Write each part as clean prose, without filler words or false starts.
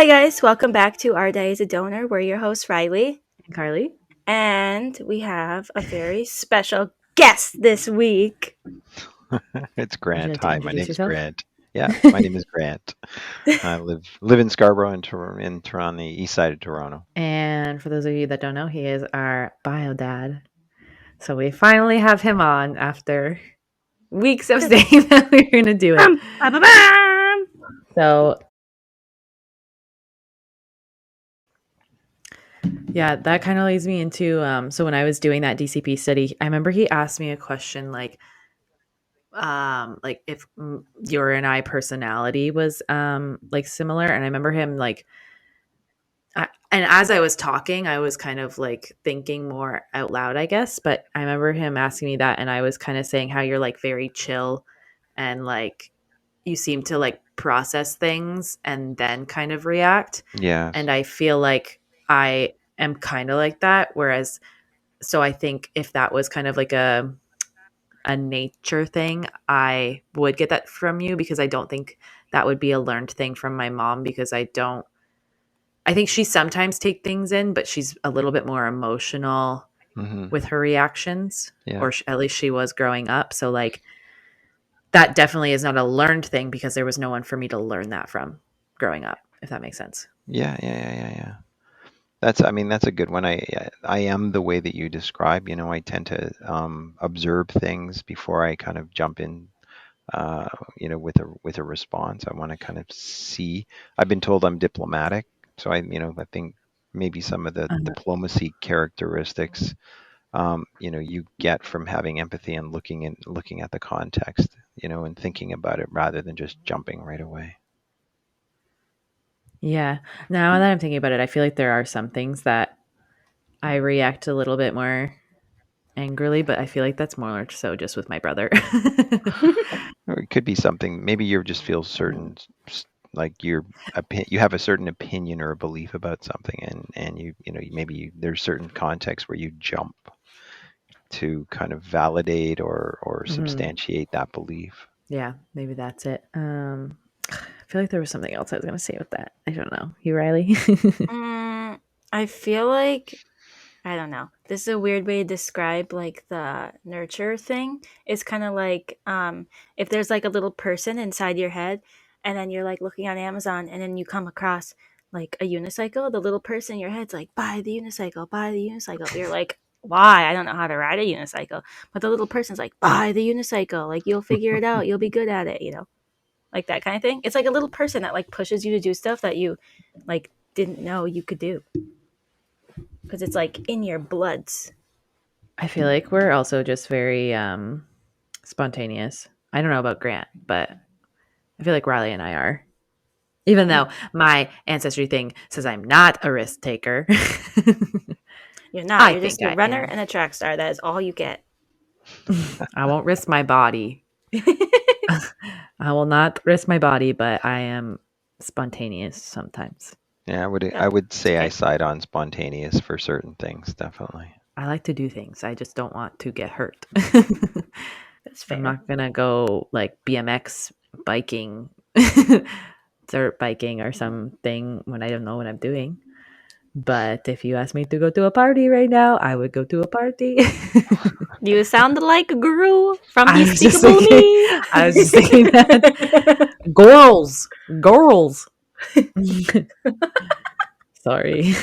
Hi guys, welcome back to Our Day as a Donor. We're your hosts, Riley. And Carly. And we have a very special guest this week. It's Would you Grant. like to Hi, my introduce name's yourself? Grant. Yeah, my name is Grant. I live in Scarborough in Toronto, the east side of Toronto. And for those of you that don't know, he is our bio dad. So we finally have him on after weeks of saying that we were going to do it. So yeah, that kind of leads me into so when I was doing that DCP study, I remember he asked me a question like if your and I personality was like similar, and I remember him like and as I was talking, I was kind of like thinking more out loud, I guess. But I remember him asking me that, and I was kind of saying how you're like very chill and like you seem to like process things and then kind of react. Yes. And I feel like I am kind of like that. Whereas, so I think if that was kind of like a nature thing, I would get that from you because I don't think that would be a learned thing from my mom because I think she sometimes take things in, but she's a little bit more emotional with her reactions, Yeah. or at least she was growing up. So like that definitely is not a learned thing because there was no one for me to learn that from growing up, if that makes sense. Yeah. That's a good one. I am the way that you describe. I tend to observe things before I kind of jump in. With a response, I want to kind of see. I've been told I'm diplomatic, so I think maybe some of the diplomacy characteristics you get from having empathy and looking at the context, and thinking about it rather than just jumping right away. Yeah. Now that I'm thinking about it, I feel like there are some things that I react a little bit more angrily, but I feel like that's more so just with my brother. Or it could be something. Maybe you just feel certain, like you have a certain opinion or a belief about something, and there's certain contexts where you jump to kind of validate or substantiate that belief. Yeah, maybe that's it. I feel like there was something else I was going to say with that. I don't know. You, Riley? I feel like, I don't know. This is a weird way to describe like the nurture thing. It's kind of like if there's like a little person inside your head and then you're like looking on Amazon and then you come across like a unicycle, the little person in your head's like, buy the unicycle, buy the unicycle. You're like, why? I don't know how to ride a unicycle. But the little person's like, buy the unicycle. Like, you'll figure it out. You'll be good at it, Like that kind of thing. It's like a little person that like pushes you to do stuff that you like didn't know you could do. Because it's like in your bloods. I feel like we're also just very spontaneous. I don't know about Grant, but I feel like Riley and I are. Even though my ancestry thing says I'm not a risk taker. You're not. I You're think just a I runner am. and a track star. That is all you get. I won't risk my body. I will not risk my body, but I am spontaneous sometimes. Yeah, I Yeah, would say I okay. side on spontaneous for certain things, definitely. I like to do things. I just don't want to get hurt. That's fair. I'm not going to go like BMX biking, dirt biking or something when I don't know what I'm doing. But if you ask me to go to a party right now, I would go to a party. You sound like a guru from I was just Despicable thinking, Me. I was just thinking that. Girls. Sorry.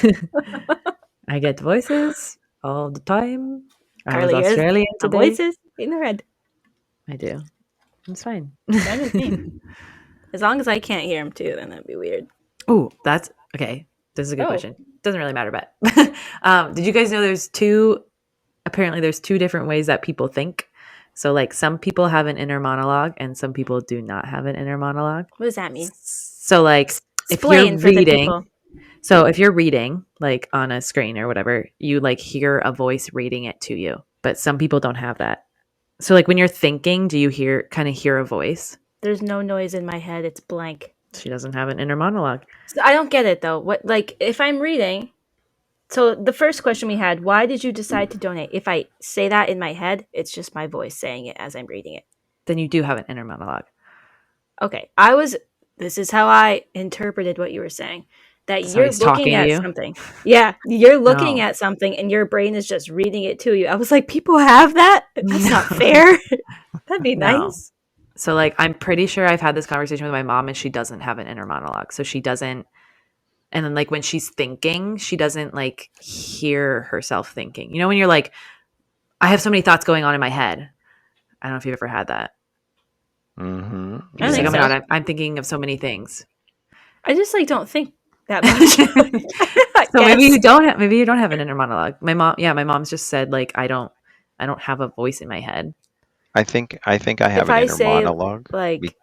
I get voices all the time. I was Carly is Australian a today. voices in her head. I do. It's fine. Fine with me. As long as I can't hear him too, then that'd be weird. Oh, that's okay. This is a good Oh. question. Doesn't really matter, but did you guys know apparently there's two different ways that people think. So like some people have an inner monologue and some people do not have an inner monologue. What does that mean? So like Explain for the people. So if you're reading like on a screen or whatever, you like hear a voice reading it to you. But some people don't have that. So like when you're thinking, do you hear a voice? There's no noise in my head. It's blank. She doesn't have an inner monologue. So I don't get it though. What, like, if I'm reading, so the first question we had, why did you decide to donate? If I say that in my head, it's just my voice saying it as I'm reading it. Then you do have an inner monologue. Okay. This is how I interpreted what you were saying. that So you're he's talking looking to at you? something. Yeah, you're looking No. at something and your brain is just reading it to you. I was like, people have that? That's not No. fair. That'd be No. nice. So like I'm pretty sure I've had this conversation with my mom and she doesn't have an inner monologue. So she doesn't, and then like when she's thinking, she doesn't like hear herself thinking. You know when you're like, I have so many thoughts going on in my head. I don't know if you've ever had that. Mm-hmm. I You're don't just like, think oh my so. god, I'm thinking of so many things. I just like don't think that much. I So maybe guess. you don't have an inner monologue. My mom's just said like I don't have a voice in my head. I think I have If an I inner say monologue like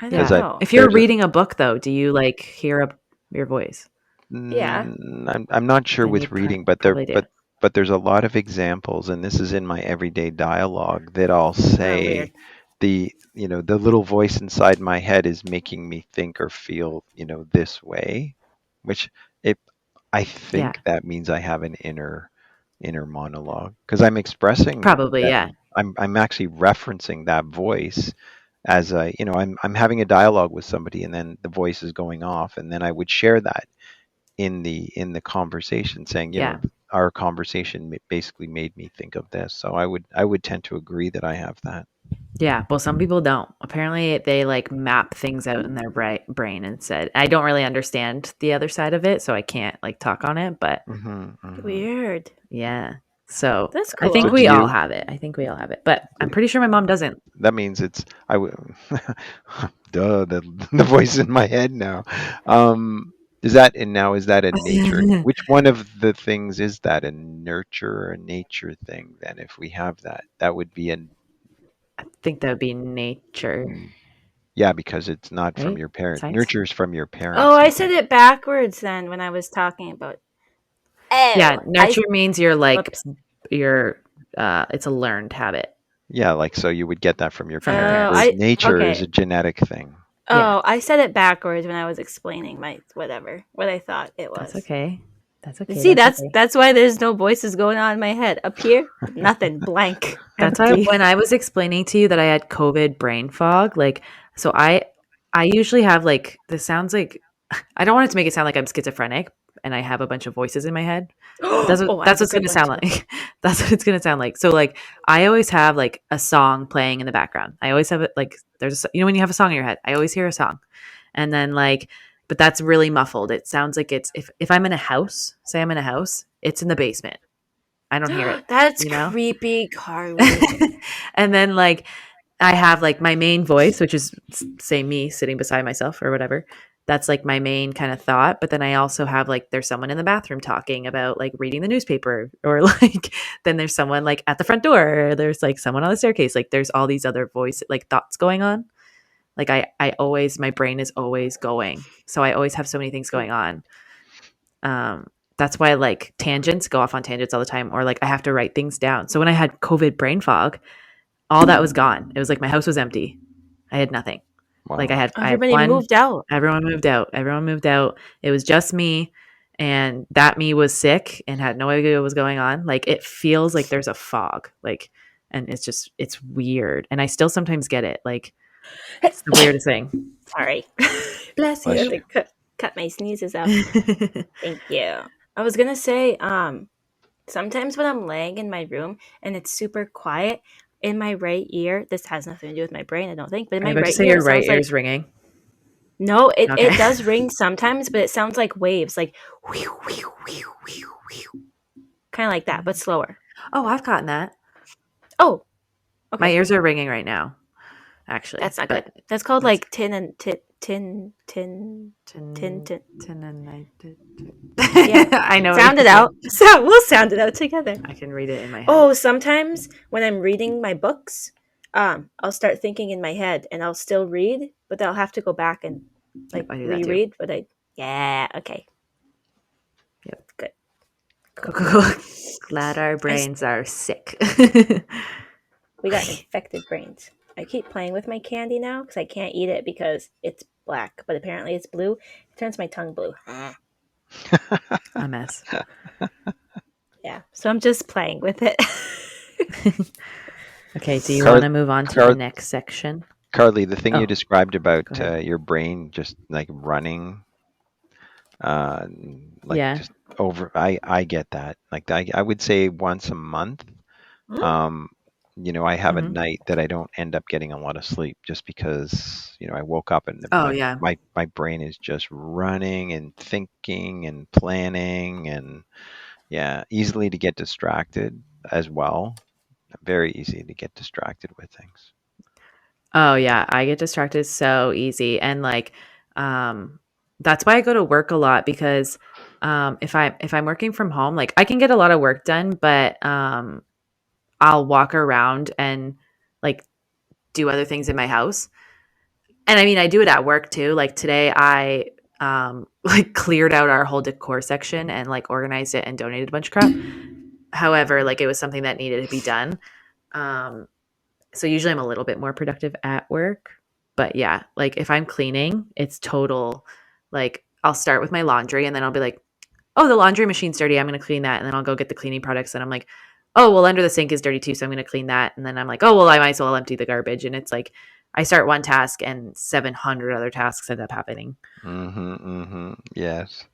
I don't because Yeah. I know. If you're there's a reading a book though, do you like hear your voice? Yeah. I'm not sure Then you with reading, but probably do. there's a lot of examples, and this is in my everyday dialogue that I'll Oh, weird. say the little voice inside my head is making me think or feel this way, which it I Yeah. think that means I have an inner monologue because I'm expressing Probably, that yeah. I'm actually referencing that voice as I'm having a dialogue with somebody and then the voice is going off and then I would share that in the conversation saying Yeah. our conversation basically made me think of this, so I would tend to agree that I have that. Yeah, well, some people don't. Apparently, they like map things out in their brain instead. I don't really understand the other side of it, so I can't like talk on it. But Hmm, hmm. Weird. yeah, so That's I think So cool. do we all you have it. I think we all have it, but I'm pretty sure my mom doesn't. that means it's I would duh the voice in my head now. Is that a nature, I which one of the things is that, a nurture or a nature thing? Then if we have that would be an think that would be nature, mm, yeah, because it's not from right? your parent. Science. Nurture is from your Oh, parents, I I said think. it backwards then when I was talking about. Yeah, Oh, nurture means you're like whoops. you're. It's a learned habit Yeah, like so you would get that from your from your parent, Oh, whereas parents. I nature is okay. a genetic thing. Yeah, Oh, I said it backwards when I was explaining my whatever what I thought it that's was. okay. That's okay. See, That's that's okay. that's why there's no voices going on in my head. Up here, nothing, blank, That's why empty. when I was explaining to you that I had COVID brain fog, like, so I usually have like, this sounds like, I don't want it to make it sound like I'm schizophrenic and I have a bunch of voices in my head, but Oh, I that's have what a it's going good to one sound too. like. That's what it's going to sound like. So like, I always have like a song playing in the background. I always have it like, when you have a song in your head, I always hear a song. And then like, but that's really muffled. It sounds like it's, if I'm in a house, say I'm in a house, it's in the basement. I don't hear it, That's you know? creepy, Carly. And then like I have like my main voice, which is say me sitting beside myself or whatever. That's like my main kind of thought. But then I also have like there's someone in the bathroom talking about like reading the newspaper, or like then there's someone like at the front door, or there's like someone on the staircase. Like there's all these other voice like thoughts going on. Like I always my brain is always going. So I always have so many things going on. That's why like tangents go off on tangents all the time, or like I have to write things down. So when I had COVID brain fog, all that was gone. It was like my house was empty. I had nothing. Like Wow. I had Everybody one. moved out. Everyone moved out. Everyone moved out. It was just me, and that me was sick and had no idea what was going on. Like it feels like there's a fog. Like, and it's weird. And I still sometimes get it. Like it's the weirdest thing. Sorry. Bless I Bless had you. to cut my sneezes out. Thank you. I was gonna say, sometimes when I'm laying in my room and it's super quiet, in my right ear, this has nothing to do with my brain, I don't think, but in Are you my about to right say ear, your it right sounds like ear's ringing? no, it Okay. does ring sometimes, but it sounds like waves, like kind of like that, but slower. Oh, I've gotten that. Oh, My okay, ears are ringing right now, actually. that's not good. But That's called that's like tin Tin tin. tinnitus. Yeah, I know what sound you're it saying. out. So we'll sound it out together. I can read it in my head. Oh, sometimes when I'm reading my books, I'll start thinking in my head and I'll still read, but I'll have to go back and Yep, like I do that too. reread. But yeah, okay, Yep. good, Cool, cool. cool, cool. Glad our I brains are sick. We got infected brains. I keep playing with my candy now because I can't eat it because it's black, but apparently it's blue. It turns my tongue blue. A mess. Yeah, so I'm just playing with it. Okay, do you want Car- to move on to the Car- next section? Carly, the thing you Oh, described about go ahead. your brain just like running, uh, like Yeah. just over. I get that. Like I would say once a month. Um, I have a Hmm. night that I don't end up getting a lot of sleep just because, I woke up and Oh my yeah. my my brain is just running and thinking and planning and yeah, easily to get distracted as well. Very easy to get distracted with things. Oh yeah, I get distracted so easy, and like um that's why I go to work a lot, because if I'm working from home, like I can get a lot of work done, but I'll walk around and like do other things in my house. And I mean, I do it at work too. Like today I like cleared out our whole decor section and like organized it and donated a bunch of crap. However, like it was something that needed to be done. Um so usually I'm a little bit more productive at work. But yeah, like if I'm cleaning, it's total, like I'll start with my laundry and then I'll be like, "Oh, the laundry machine's dirty. I'm going to clean that." And then I'll go get the cleaning products and I'm like, "Oh, well under the sink is dirty too, so I'm going to clean that." And then I'm like, "Oh, well I might as well empty the garbage." And it's like I start one task and 700 other tasks end up happening. Yes.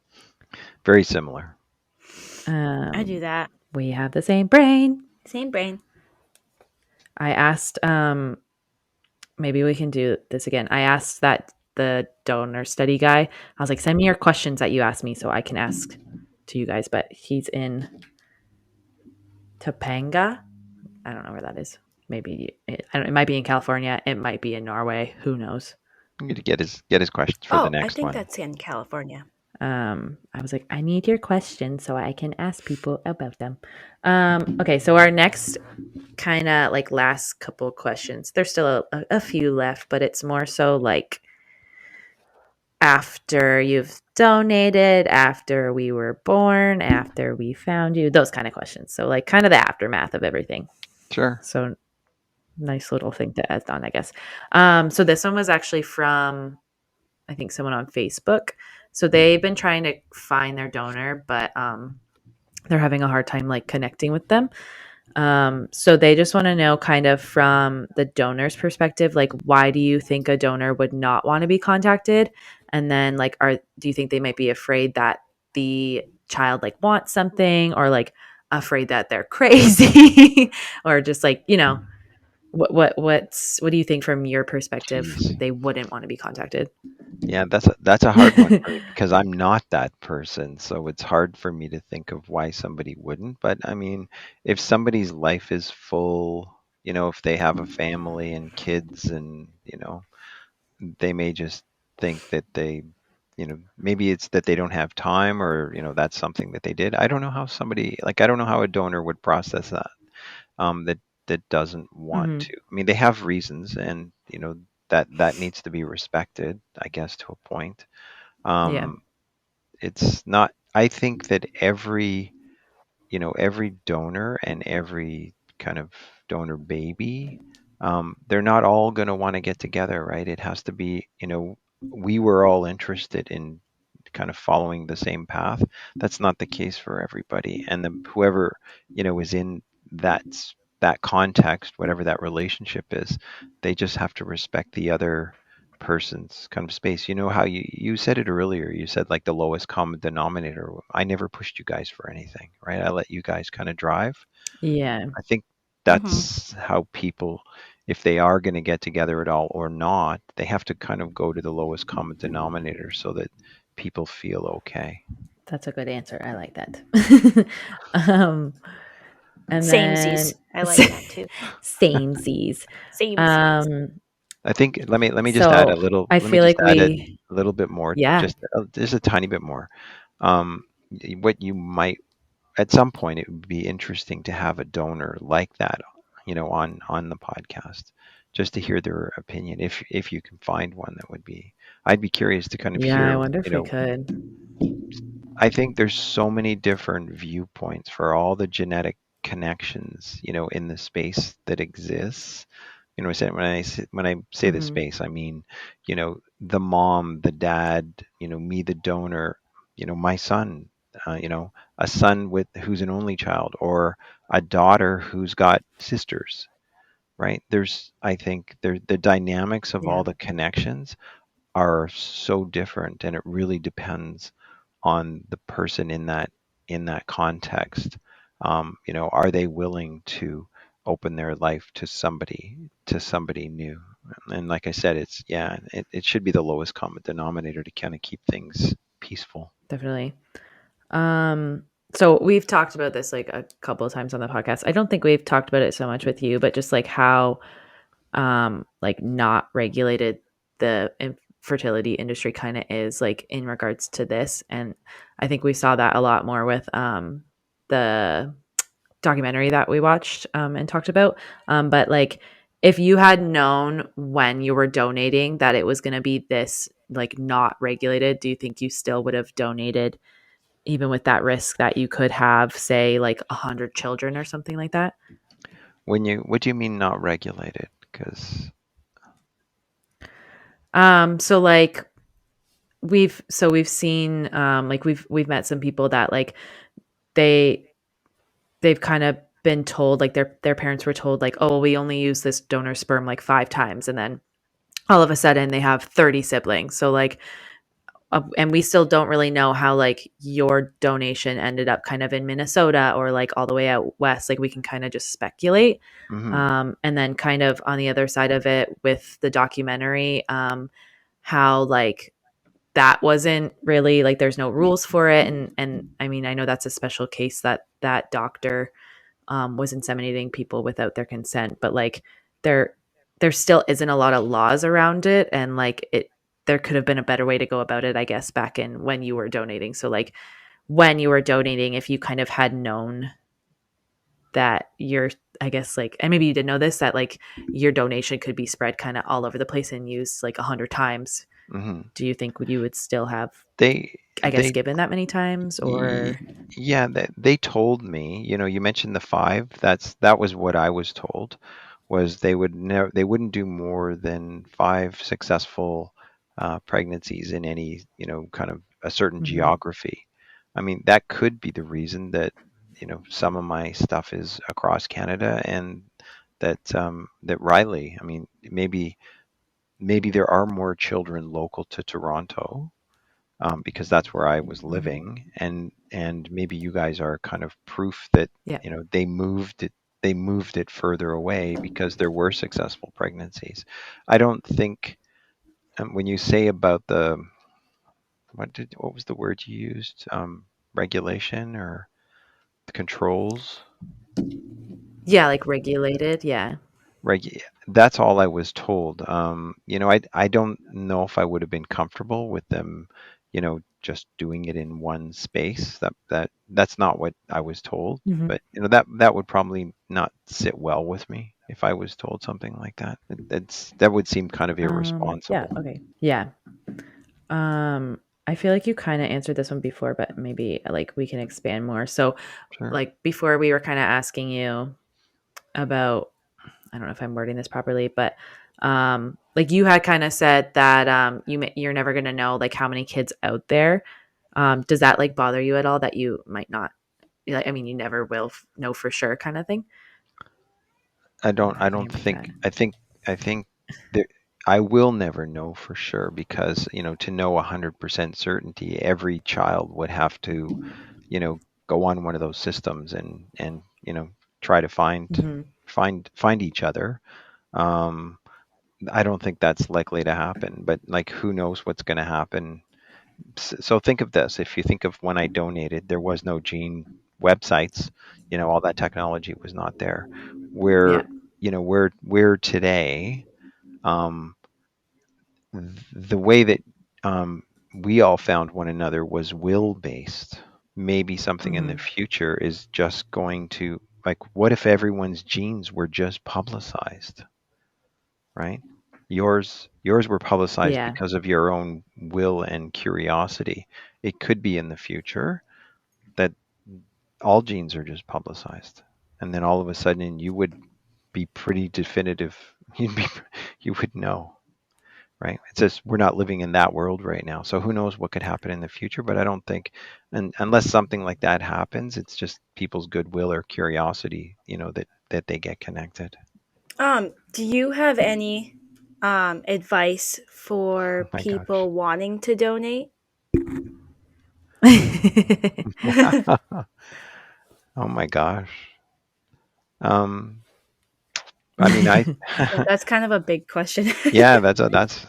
Very similar. I do Um that. we have the same brain. Same brain. I asked maybe we can do this again. I asked that the donor study guy. I was like, "Send me your questions that you asked me so I can ask to you guys." But he's in Topanga. I don't know where that is. Maybe it might be in California. It might be in Norway. Who knows? I'm going to get his questions for the Oh, I next think one. that's in California. I was like, I need your questions so I can ask people about them. Okay, so our next kind of like last couple questions. There's still a few left, but it's more so like after you've donated, after we were born, after we found you, those kind of questions. So like kind of the aftermath of everything. Sure. So nice little thing to add on, I guess. So this one was actually from, I think, someone on Facebook. So they've been trying to find their donor, but they're having a hard time like connecting with them. So they just want to know, kind of from the donor's perspective, like why do you think a donor would not want to be contacted? And then like do you think they might be afraid that the child like wants something, or like afraid that they're crazy, or just like, what do you think from your perspective Jeez. they wouldn't want to be contacted? Yeah, that's a hard one for me because I'm not that person. So it's hard for me to think of why somebody wouldn't. But I mean, if somebody's life is full, if they have a family and kids and, they may just think that maybe it's that they don't have time or, that's something that they did. I don't know how I don't know how a donor would process that, that doesn't want Hmm. to. I mean, they have reasons and, that needs to be respected, I guess, to a point. Yeah. Um, it's not, I think that every donor and every kind of donor baby, they're not all going to want to get together, right? It has to be, we were all interested in kind of following the same path. That's not the case for everybody. And whoever, is in that that context, whatever that relationship is, they just have to respect the other person's kind of space. You know how you said it earlier. You said like the lowest common denominator. I never pushed you guys for anything, right? I let you guys kind of drive. Yeah. I think Mm-hmm. that's how people, if they are going to get together at all or not, they have to kind of go to the lowest common denominator so that people feel okay. That's a good answer. I like that. um, and then Samesies. I like that too. same Z's. Samesies. Um, I think let me just add a so little. I Let me feel just like add a we, little bit more, yeah, just a tiny bit more. What you might at some point it would be interesting to have a donor like that, on the podcast, just to hear their opinion. If you can find one, that would be. I'd be curious to kind of yeah. I hear. wonder if we could. I think there's so many different viewpoints for all the genetic connections, in the space that exists. When I say the Hmm. space, I mean, the mom, the dad, me, the donor, my son, a son who's an only child, or a daughter who's got sisters, right? I think the dynamics of Yeah. all the connections are so different, and it really depends on the person in that context. Are they willing to open their life to somebody new? And like I said, it should be the lowest common denominator to kind of keep things peaceful. Definitely. Um, so we've talked about this like a couple of times on the podcast. I don't think we've talked about it so much with you, but just like how like not regulated the fertility industry kind of is like in regards to this. And I think we saw that a lot more with the documentary that we watched and talked about. But like if you had known when you were donating that it was going to be this like not regulated, do you think you still would have donated even with that risk that you could have, say, like 100 children or something like that? What do you mean not regulated? Because So like we've seen like we've met some people that like they they've kind of been told like their parents were told like, oh, we only use this donor sperm like 5 times, and then all of a sudden they have 30 siblings. So like and we still don't really know how like your donation ended up kind of in Minnesota or like all the way out west. Like we can kind of just speculate. hmm And then kind of on the other side of it with the documentary, how like that wasn't really like there's no rules for it. And I mean, I know that's a special case that that doctor was inseminating people without their consent, but like there there still isn't a lot of laws around it, and like it there could have been a better way to go about it, I guess, back in when you were donating. So like when you were donating, if you kind of had known that your I guess like and maybe you didn't know this that like your donation could be spread kind of all over the place and used like 100 times, hmm do you think you would still have they I guess they given that many times y- or yeah, they told me, you mentioned the five. That was what I was told, was they wouldn't do more than five successful pregnancies in any, kind of a certain Mhm. geography. I mean, that could be the reason that, some of my stuff is across Canada, and that Riley, I mean, maybe there are more children local to Toronto, because that's where I was Mhm. living, and maybe you guys are kind of proof that, Yeah. they moved it further away because there were successful pregnancies. I don't think, when you say about the what was the word you used, regulation or the controls. Yeah, like regulated, yeah. That's all I was told. I don't know if I would have been comfortable with them, just doing it in one space. That's not what I was told. Mhm. But that would probably not sit well with me if I was told something like that. That would seem kind of Yeah, irresponsible. okay. Yeah. I feel like you kind of answered this one before, but maybe like we can expand more. So, Sure. like before we were kind of asking you about I don't know if I'm wording this properly, but like you had kind of said that you're never going to know like how many kids out there. Does that like bother you at all that you might not like I mean you never will know for sure kind of thing? I don't I know if you don't hear my think cat. I think that I will never know for sure, because, to know 100% certainty, every child would have to, go on one of those systems and try to Mhm. find each other. Um, I don't think that's likely to happen, but like, who knows what's going to happen. So think of this: if you think of when I donated, there was no gene websites. All that technology was not there. Yeah. Where we're today, um, the way that, we all found one another was will based. Maybe something in the Mhm. future is just going to, like, what if everyone's genes were just publicized, right? Yours were publicized Yeah. because of your own will and curiosity. It could be in the future that all genes are just publicized, and then all of a sudden you would be pretty definitive. You'd be you would know, right? It's just we're not living in that world right now. So who knows what could happen in the future, but I don't think, and unless something like that happens, it's just people's goodwill or curiosity, that they get connected. Do you have any advice Oh for my gosh. people wanting to donate? Oh my gosh. Um, I mean, I Yeah, that's kind of a big question. yeah, that's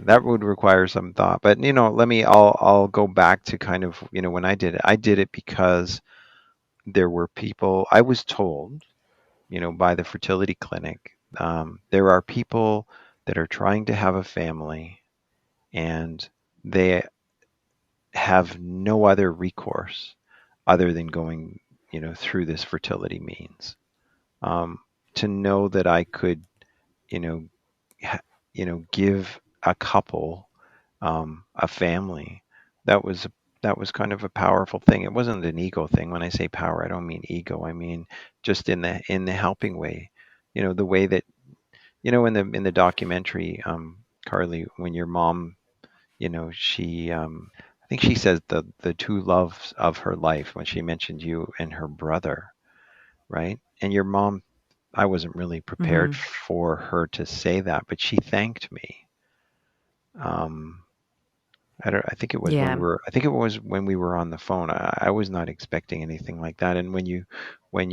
that would require some thought. But let me. I'll go back to kind of when I did it. I did it because there were people. I was told, by the fertility clinic, there are people that are trying to have a family, and they have no other recourse other than going, through this fertility means. Um, to know that I could, you know, ha- give a couple, a family, that was kind of a powerful thing. It wasn't an ego thing. When I say power, I don't mean ego. I mean just in the helping way. The way that in the documentary, Carly, when your mom, she I think she says the two loves of her life when she mentioned you and her brother, right? And your mom, I wasn't really prepared Hmm. for her to say that, but she thanked me. Um, I don't. Yeah. I think it was when we were on the phone. I was not expecting anything like that. And when you, when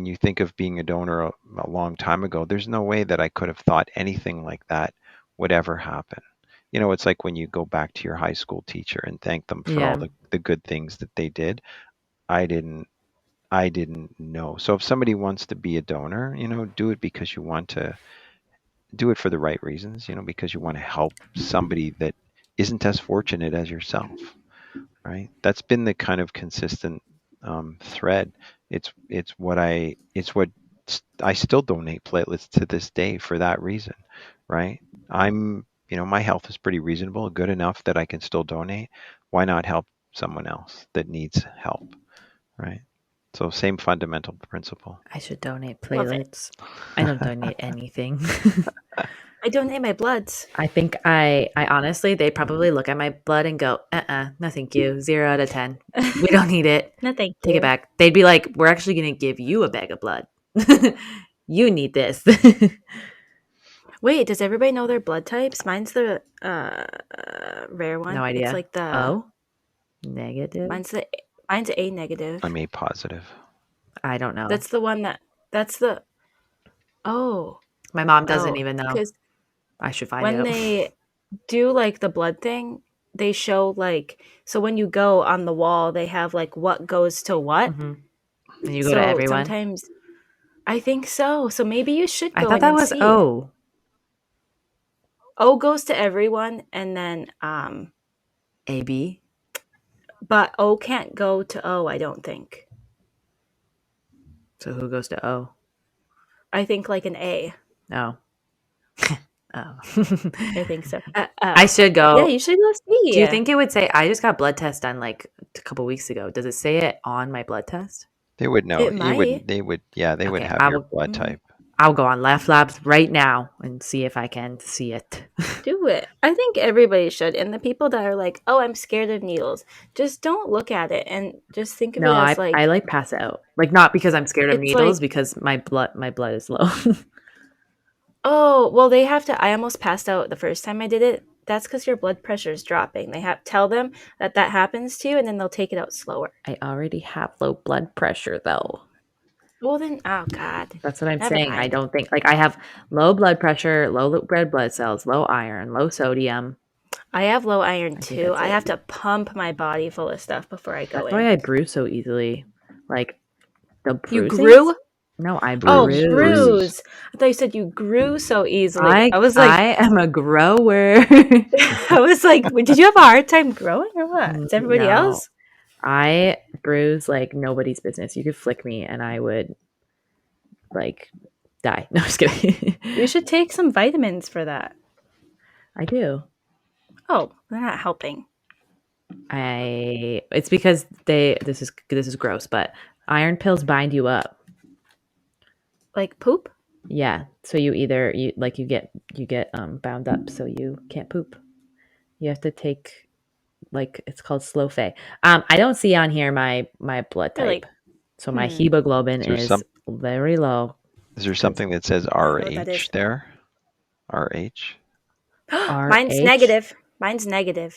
you think of being a donor a long time ago, there's no way that I could have thought anything like that would ever happen. It's like when you go back to your high school teacher and thank them for all Yeah. the good things that they did. I didn't I didn't know. So if somebody wants to be a donor, do it because you want to do it for the right reasons, because you want to help somebody that isn't as fortunate as yourself, right? That's been the kind of consistent thread. I still donate platelets to this day for that reason, right? My health is pretty reasonable, good enough that I can still donate. Why not help someone else that needs help, right? So same fundamental principle. I should donate Love it. platelets. I don't donate anything. I donate my bloods. I think I honestly, they probably look at my blood and go, no, thank you. 0 out of 10. We don't need it. No, thank Take it you. back. They'd be like, we're actually going to give you a bag of blood. You need this. Wait, does everybody know their blood types? Mine's the rare No one. It's idea. like the Oh, negative? mine's the mine's A negative. I'm A positive. I don't know. That's the one that's the oh My mom doesn't oh even know. because I should find when out. they do like the blood thing, they show like so when you go on the wall, they have like what goes to what. Hmm. And you go to So everyone. sometimes I think so. So maybe you should I go thought in that and was see. O. O goes to everyone, and then AB. but O can't go to O. I don't think. So who goes to O? I think like an A. No. Oh. I think so. I should Yeah, go. you should go Do you see. think it would say, I just got blood test done like a couple weeks ago? Does it say it on my blood test? They would know. It might Yeah, they would Okay, have your blood type. I'll go on Left Labs right now and see if I can see it. do it. I think everybody should. And the people that are like, "Oh, I'm scared of needles," just don't look at it and just think of No, it as I like like pass out. Like not because I'm scared of it's needles, like, because my blood is low. "Oh, well, they have to." I almost passed out the first time I did it. That's because your blood pressure is dropping. They have tell them that that happens to you, and then they'll take it out slower. I already have low blood pressure though. Well, then, oh God, That's what I'm never saying. I mind. don't think like I have low blood pressure, low red blood cells, low iron, low sodium. I have low iron I think too. that's I it. have to pump my body full of stuff before I go That's why in. I bruise so easily. Like the You bruising? grew? No, I Oh, bruise. Bruise. bruise. I thought you said you grew so easily. I I am a grower. I was like, did you have a hard time growing or what? It's everybody No. else. I bruise like nobody's business. You could flick me and I would like die. No, just kidding. You should take some vitamins for that. I do. Oh, they're not helping. I it's because this is gross, but iron pills bind you up. Like poop? Yeah. So you either you get bound up so you can't poop. You have to take like it's called slow fe. I don't see on here my blood type. Really? So my Hmm. hemoglobin Is there is some very low is there because something that says I don't know what that RH is. there? RH? Mine's RH. negative. Mine's negative.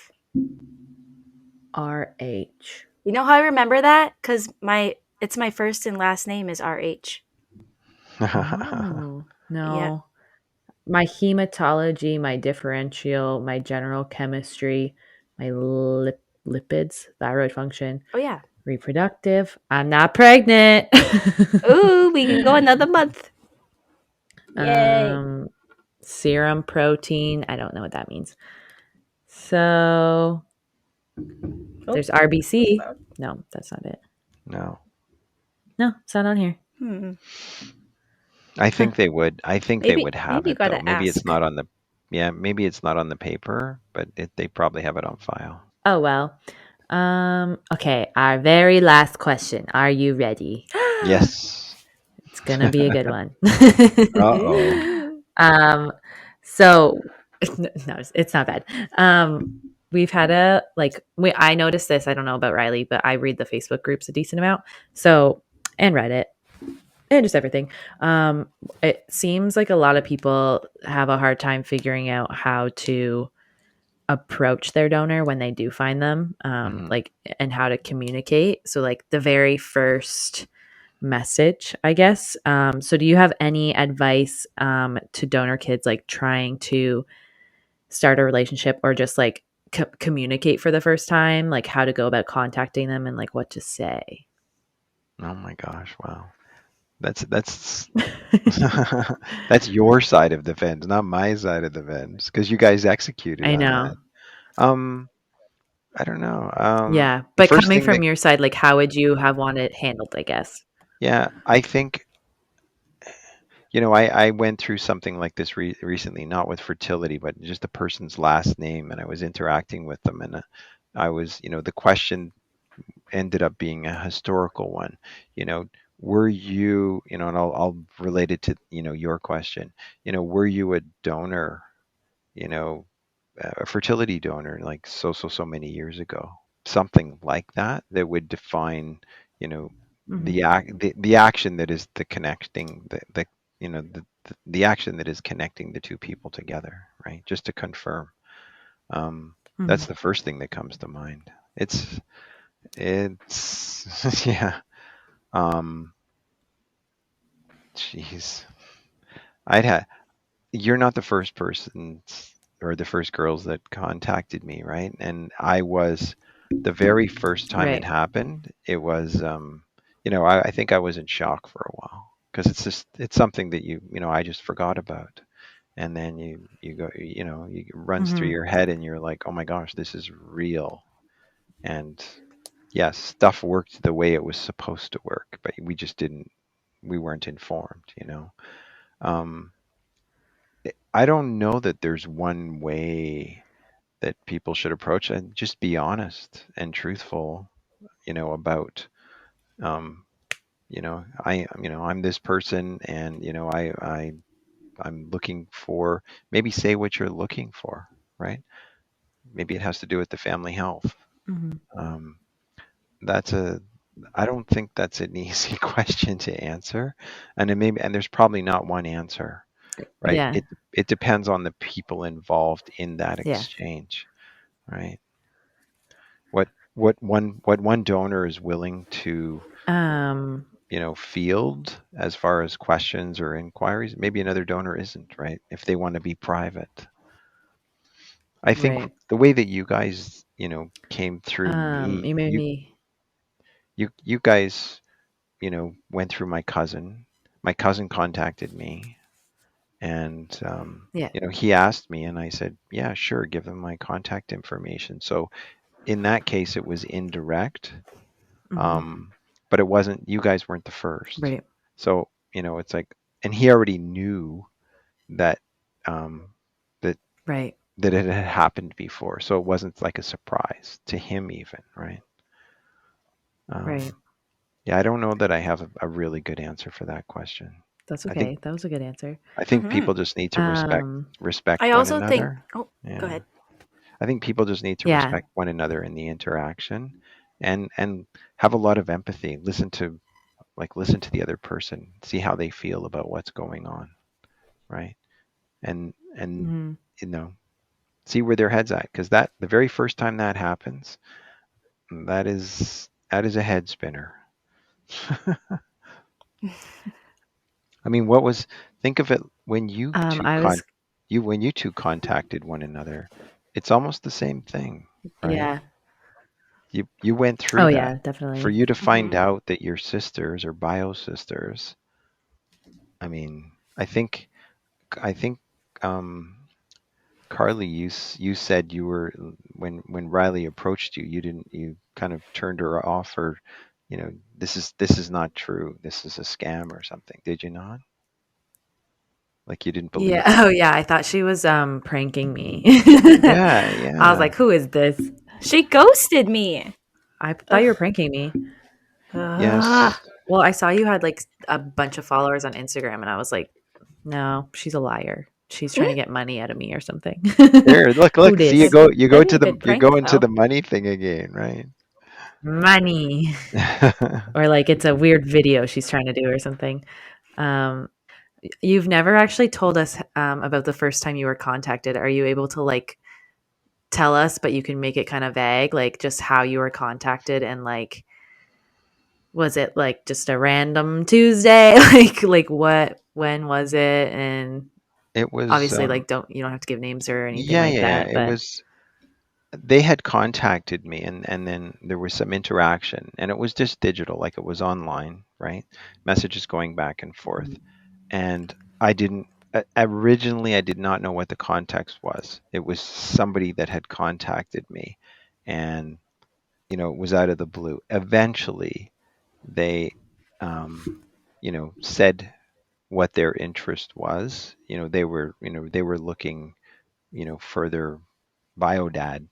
RH. You know how I remember that? Because it's my first and last name is RH. Oh, Yeah. no. My hematology, my differential, my general chemistry, my lipids, thyroid function, Oh yeah. reproductive. I'm not pregnant. Ooh, we can go another month. Yay. um, serum protein. I don't know what that means. So Oh, there's that's RBC. loud. No, that's not it. No. No, it's not on here. Hmm. I Huh. think they would. I think they would have Maybe you it though. gotta Maybe it's ask. not on the. Yeah, maybe it's not on the paper, but they probably have it on file. Oh well. Okay, our very last question. Are you ready? Yes. It's gonna be a good one. Uh-oh. Ooh. um, so no, it's not bad. We've had a like I noticed this. I don't know about Riley, but I read the Facebook groups a decent amount. So and Reddit and just everything. It seems like a lot of people have a hard time figuring out how to approach their donor when they do find them, Hmm. like and how to communicate. So like the very first message, I guess. So do you have any advice to donor kids like trying to start a relationship or just like communicate for the first time, like how to go about contacting them and like what to say? Oh my gosh! Wow. That's that's your side of the fence, not my side of the fence, because you guys executed I on know. that. Um, I don't know. Yeah. The But first coming thing that, from your side, like how would you have wanted it handled, I guess? yeah, I think, I went through something like this recently, not with fertility, but just a person's last name, and I was interacting with them, and I was, the question ended up being a historical one. You know, were you, and I'll relate it to, your question. Were you a donor? You know, a fertility donor like so many years ago, something like that that would define, you know Hmm. the action that is the connecting the the action that is connecting the two people together, right? Just to confirm. um Hmm. that's the first thing that comes to mind. It's yeah. um Jeez. I'd have You're not the first person or the first girls that contacted me, right? And I was the very first time it Right. happened, it was I think I was in shock for a while, because it's something that I just forgot about. And then you go, it runs through Hmm. your head and you're like, "Oh my gosh, this is real." And yes, stuff worked the way it was supposed to work, but we weren't informed. Um I don't know that there's one way that people should approach, and just be honest and truthful, about, um, I'm this person, and I'm looking for, maybe say what you're looking for, right? Maybe it has to do with the family health. Hmm. Um, that's a I don't think that's an easy question to answer, and there's probably not one answer, right? Yeah. It depends on the people involved in that Yeah. exchange, right? What one donor is willing to, Um, field as far as questions or inquiries, maybe another donor isn't, right? If they want to be private. I think right. the way that you guys, came through me, You made you me. you guys, went through my cousin. My cousin contacted me, and Yeah. he asked me, and I said, yeah, sure, give him my contact information. So in that case, it was indirect. Hmm. um, but it wasn't. You guys weren't the first. Right. So it's like, and he already knew that, um, that Right. that it had happened before, so it wasn't like a surprise to him even, right? Right. um, yeah, I don't know that I have a really good answer for that question. That's i think okay. That was a good answer. I think Hmm. people just need to respect Um, I respect one also think. another. Oh, go Yeah, ahead. I think people just need to yeah. respect one another in the interaction, and have a lot of empathy. Listen to the other person, see how they feel about what's going on, right? And Hmm. you know see where their head's at, because that the very first time that happens, that is a head spinner. I mean, what was think of it when I was when you two contacted one another, it's almost the same thing, right? yeah. You went through Oh that. yeah, For definitely. you to find Hmm. out that your sisters or bio sisters, I mean, I think um Carly, you said you were when Riley approached you, you didn't you kind of turned her off or this is not true. This is a scam or something. Did you not? Like you didn't Yeah. believe her. Oh yeah, I thought she was pranking me. Yeah, I was yeah. like, "Who is this?" She ghosted me. I thought you were Ugh. pranking me. Ugh. Yes. Well, I saw you had like a bunch of followers on Instagram, and I was like, "No, she's a liar. She's trying to get money out of me or something." There, look, Who look. See, you this? go you go That'd be to a the good you go prank, into the though. money thing again, right? Money. Or like it's a weird video she's trying to do or something. Um, you've never actually told us about the first time you were contacted. Are you able to like tell us, but you can make it kind of vague, like just how you were contacted and like was it like just a random Tuesday? Like what when was it? And It was obviously like you don't have to give names or anything yeah, like yeah, yeah. that, It but was they had contacted me and then there was some interaction and it was just digital, like it was online, right? Messages going back and forth. And I didn't originally I did not know what the context was. It was somebody that had contacted me and it was out of the blue. Eventually they um said what their interest was. They were looking, for their biodad.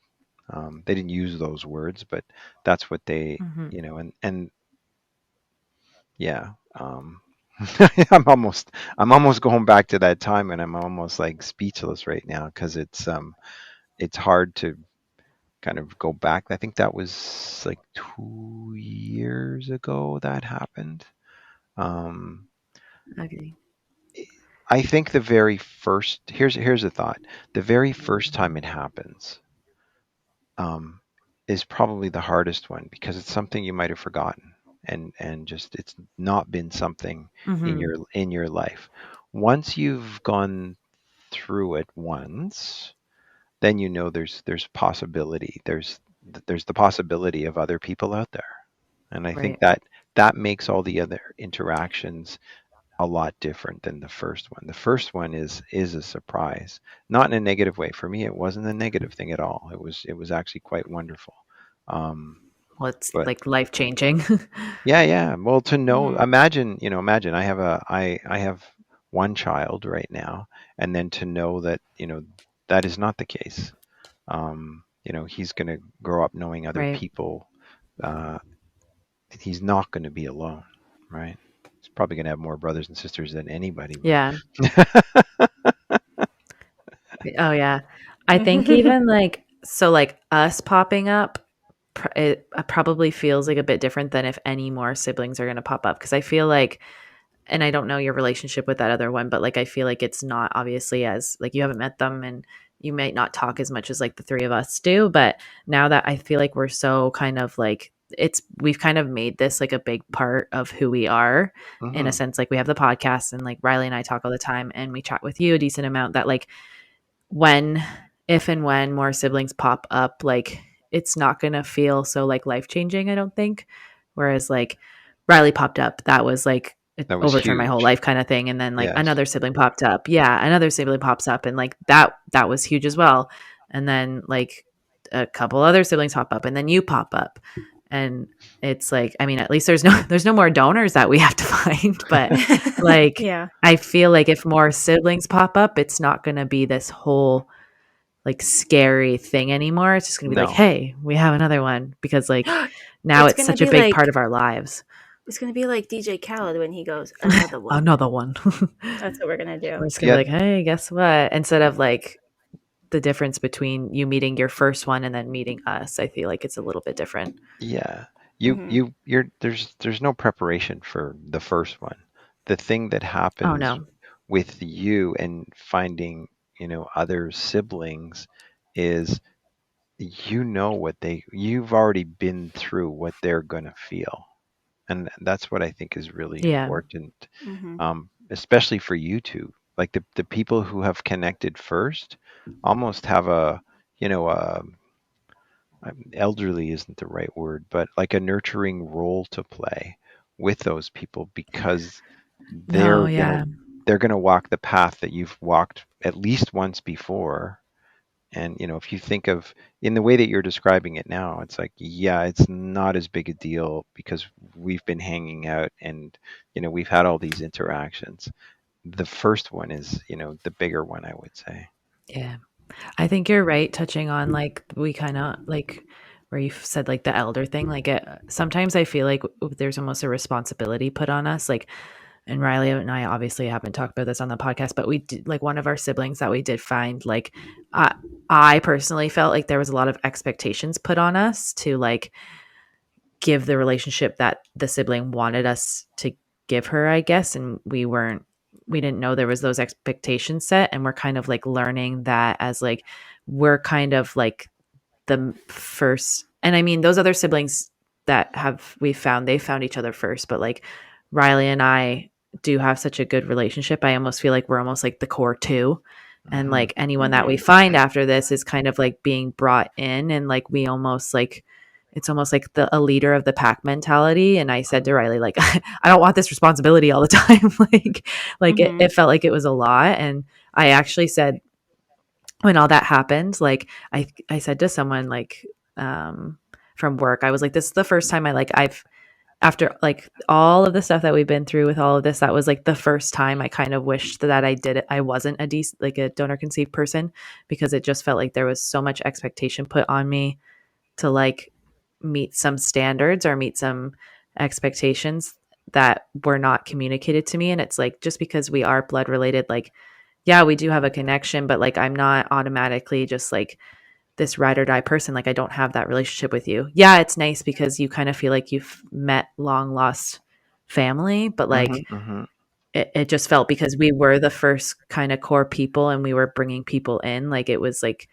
They didn't use those words, but that's what they, mhm. and yeah. I'm almost going back to that time, and I'm almost like speechless right now because it's hard to kind of go back. I think that was like 2 years ago that happened. Um, Okay. I think the very first here's a thought. The very first time it happens, um, is probably the hardest one because it's something you might have forgotten and just it's not been something in Mhm. your life. Once you've gone through it once, then there's possibility. There's the possibility of other people out there. And I think Right. that makes all the other interactions a lot different than the first one. The first one is a surprise, not in a negative way. For me, it wasn't a negative thing at all. It was actually quite wonderful. Um, Well, it's but like life changing. yeah, yeah. Well, to know, Hmm. imagine I have one child right now, and then to know that that is not the case. He's going to grow up knowing other Right. people. Uh, he's not going to be alone, right? He's probably going to have more brothers and sisters than anybody, but Yeah. Oh yeah. I think even like so like us popping up it probably feels like a bit different than if any more siblings are going to pop up because I feel like and I don't know your relationship with that other one, but like I feel like it's not obviously as like you haven't met them and you might not talk as much as like the three of us do. But now that I feel like we're so kind of like we've kind of made this like a big part of who we are in a hmm sense. Like we have the podcast and like Riley and I talk all the time and we chat with you a decent amount that like when if and when more siblings pop up, like it's not gonna feel so like life changing, I don't think. Whereas like Riley popped up, that was like it that was overturned my whole huge. life kind of thing. And then like Yes. another sibling popped up. Yeah, another sibling pops up and like that was huge as well. And then like a couple other siblings pop up and then you pop up. And it's like, I mean, at least there's no there's no more donors that we have to find. But like Yeah. I feel like if more siblings pop up, it's not going to be this whole like scary thing anymore. It's just going to be like, No. hey, we have another one because like now It's it's gonna such a be big part like of our lives. it's gonna be like DJ Khaled when he goes another one. Another one. That's what we're gonna We're do. just going to Yeah. be like, hey, guess what? Instead of like the difference between you meeting your first one and then meeting us, I feel like it's a little bit different. Yeah. You Hmm. you you're there's no preparation for the first one. The thing that Oh, happens no. with you and finding, other siblings is you know what you've already been through what they're going to feel. And that's what I think is really Yeah. important, Mm-hmm. especially for you two. Like the people who have connected first almost have a, you know, elderly isn't the right word, but like a nurturing role to play with those people because No, they're gonna yeah. they're gonna walk the path that you've walked at least once before. And if you think of in the way that you're describing it now, it's like, yeah, it's not as big a deal because we've been hanging out and we've had all these interactions. The first one is, the bigger one, I would say. Yeah. I think you're right touching on like we kind of like where you said like the elder thing like sometimes I feel like there's almost a responsibility put on us like and Riley and I obviously haven't talked about this on the podcast but we did like one of our siblings that we did find like uh, I personally felt like there was a lot of expectations put on us to like give the relationship that the sibling wanted us to give her, I guess. And we didn't know there was those expectations set. And we're kind of like learning that as like, we're kind of like the first, and I mean, those other siblings that we found, they found each other first, but like Riley and I do have such a good relationship. I almost feel like we're almost like the core two. And Hmm. like anyone that we Mm-hmm. find after this is kind of like being brought in and like we almost like it's almost like a leader of the pack mentality. And I said to Riley, like, I don't want this responsibility all the time. like Mm-hmm. it felt like it was a lot. And I actually said when all that happened, like I said to someone like from work, I was like, this is the first time I've after like all of the stuff that we've been through with all of this, that was like the first time I kind of wished that I did it. I wasn't like a donor conceived person because it just felt like there was so much expectation put on me to like meet some standards or meet some expectations that were not communicated to me. And it's like, just because we are blood related, like, yeah, we do have a connection, but like, I'm not automatically just like this ride or die person. Like, I don't have that relationship with you. Yeah, it's nice because you kind of feel like you've met long lost family, but Hmm. like, Hmm. it just felt because we were the first kind of core people and we were bringing people in, like, it was like,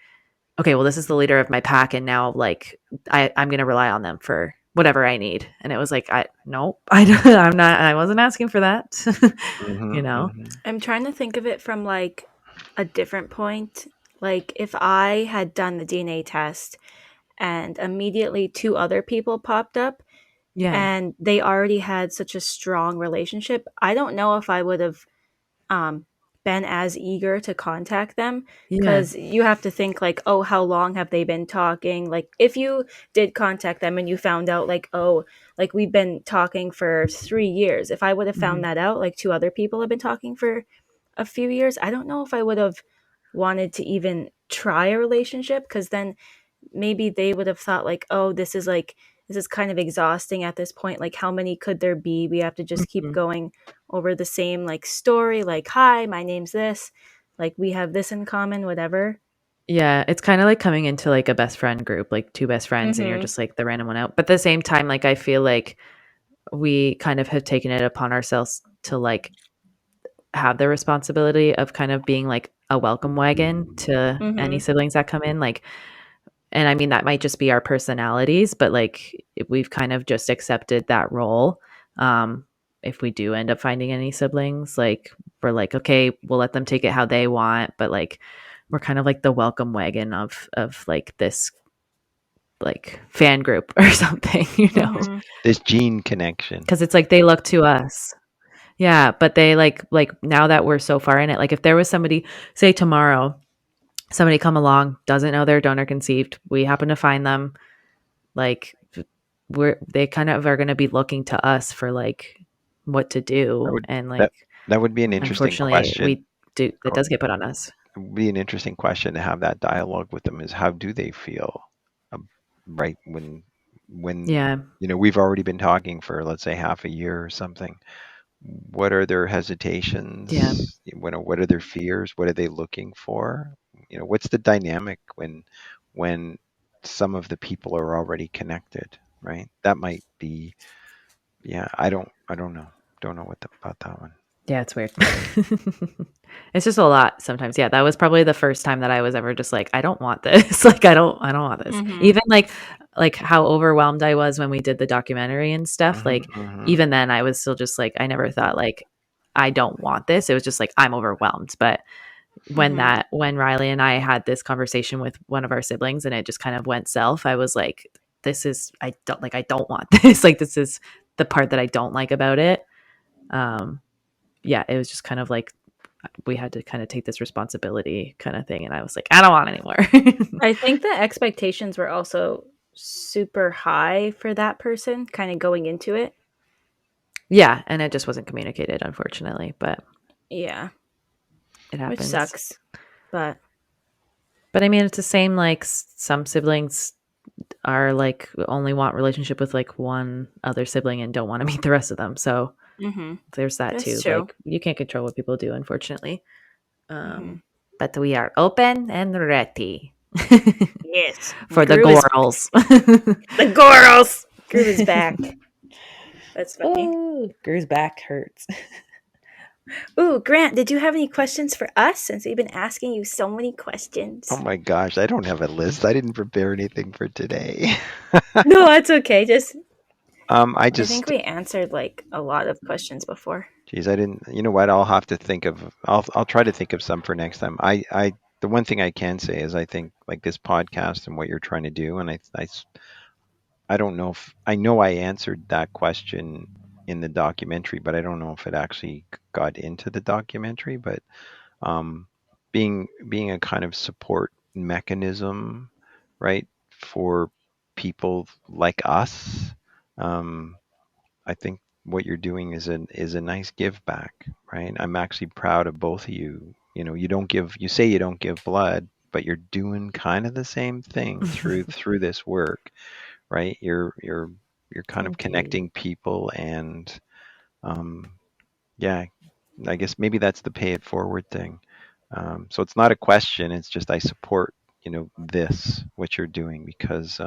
okay, well, this is the leader of my pack, and now like I'm going to rely on them for whatever I need. And it was like, nope, I'm not. I wasn't asking for that, Hmm. you know. Hmm. I'm trying to think of it from like a different point. Like if I had done the DNA test and immediately two other people popped up Yeah, and they already had such a strong relationship, I don't know if I would have um, been as eager to contact them yeah, because you have to think like, oh, how long have they been talking? Like, if you did contact them and you found out like, oh, like we've been talking for 3 years, if I would have found hmm, that out, like two other people have been talking for a few years, I don't know if I would have wanted to even try a relationship because then maybe they would have thought like, oh, this is kind of exhausting at this point. Like, how many could there be? We have to just keep hmm, going over the same like story, like, hi, my name's this, like we have this in common, whatever. yeah. It's kind of like coming into like a best friend group, like two best friends, and you're Mm-hmm. just like the random one out. But at the same time, like I feel like we kind of have taken it upon ourselves to like have the responsibility of kind of being like a welcome wagon to any Mm-hmm. siblings that come in. Like, and I mean, that might just be our personalities, but like we've kind of just accepted that role. Um, if we do end up finding any siblings, like we're like, okay, we'll let them take it how they want, but like we're kind of like the welcome wagon of like this like fan group or something, you know? This, Mm-hmm. this gene connection. Because it's like they look to us. Yeah, but they like now that we're so far in it, like if there was somebody, say tomorrow, somebody come along, doesn't know they're donor conceived, we happen to find them, like they kind of are going to be looking to us for like what to That do, would and that like that would be an interesting unfortunately question. we do that does get put on us. It would be an interesting question to have that dialogue with them is how do they feel, right when Yeah, we've already been talking for, let's say, half a year or something. What are their yeah, hesitations? What are their fears? What are they looking for? What's the dynamic when some of the people are already connected, right? That might be, yeah, I don't know. Don't know about that one. Yeah, it's weird. It's just a lot sometimes. Yeah, that was probably the first time that I was ever just like, I don't want this. Like, I don't want this. Mm-hmm. Even like how overwhelmed I was when we did the documentary and stuff. Hmm. Like, Hmm. even then, I was still just like, I never thought like, I don't want this. It was just like I'm overwhelmed. But Mm-hmm. when Riley and I had this conversation with one of our siblings and it just kind of went south, I was like, this is I don't want this. Like, this is the part that I don't like about it. Um, yeah, it was just kind of like we had to kind of take this responsibility kind of thing. And I was like, I don't want anymore. I think the expectations were also super high for that person kind of going into it. Yeah. And it just wasn't communicated, unfortunately, but Yeah, it which happens. sucks. But But I mean, it's the same, like some siblings are like only want relationship with like one other sibling and don't want to meet the rest of them. So mm-hmm. there's that That's too. true. Like you can't control what people do, unfortunately. Mm-hmm. But we are open and ready Yes. for the Gru is girls. the girls. Gru is back. That's funny. Oh, Gru's back hurts. Ooh, Grant, did you have any questions for us since we've been asking you so many Oh questions? my gosh, I don't have a list. I didn't prepare anything for today. No, that's okay. Just I I think just, we answered like a lot of questions before. geez, I didn't. You know what? I'll have to think of. I'll try to think of some for next time. The one thing I can say is I think like this podcast and what you're trying to do, and I don't know if I know I answered that question in the documentary, but I don't know if it actually got into the documentary. But um, being a kind of support mechanism, right, for people like us. Um, I think what you're doing is a nice give back, right? I'm actually proud of both of you. You know, you say you don't give blood, but you're doing kind of the same thing through this work, right? You're kind of Thank you. connecting people and um yeah, I guess maybe that's the pay it forward thing. So it's not a question, it's just I support, this what you're doing because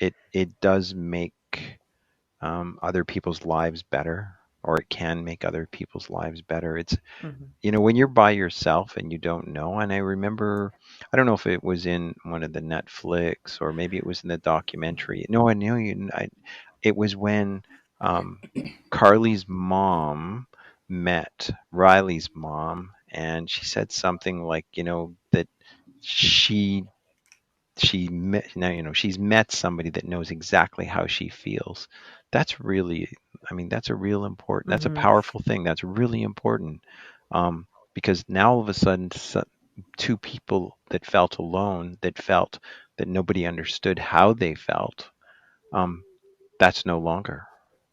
it does make other people's lives better, or it can make other people's lives better. It's Mhm. when you're by yourself and you don't know. And I remember, I don't know if it was in one of the Netflix or maybe it was in the documentary. No, I knew you. It was when um, Carly's mom met Riley's mom, and she said something like, that she she met now she's met somebody that knows exactly how she feels. That's really, I mean, that's a real important, that's a Mhm. powerful thing. That's really important, because now all of a sudden two people that felt alone, that felt that nobody understood how they felt, um, that's no longer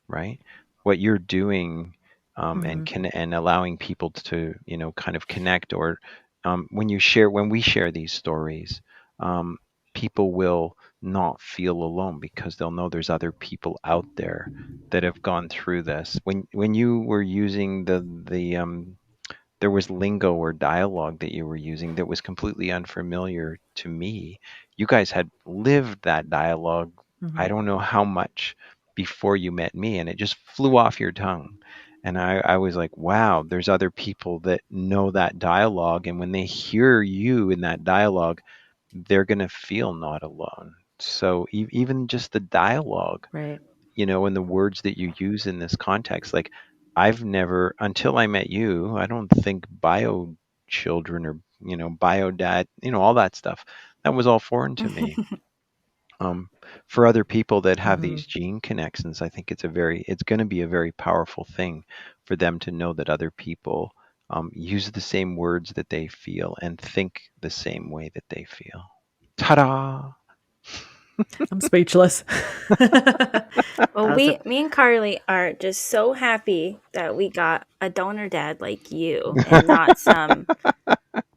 right. What you're doing, and Mhm. can and allowing people to kind of connect, or when we share these stories, um, people will not feel alone because they'll know there's other people out there that have gone through this. When you were using there was lingo or dialogue that you were using that was completely unfamiliar to me. You guys had lived that dialogue, I Mhm. don't know how much before you met me, and it just flew off your tongue. And I was like, wow, there's other people that know that dialogue. And when they hear you in that dialogue, they're going to feel not alone. So even just the dialogue, Right. and the words that you use in this context. Like, I've never, until I met you, I don't think bio children or, bio dad, all that stuff. That was all foreign to me. Um, for other people that have Mhm. these gene connections, I think it's going to be a very powerful thing for them to know that other people use the same words that they feel and think the same way that they feel. Ta-da! I'm speechless. That Well, was a me and Carly are just so happy that we got a donor dad like you and not some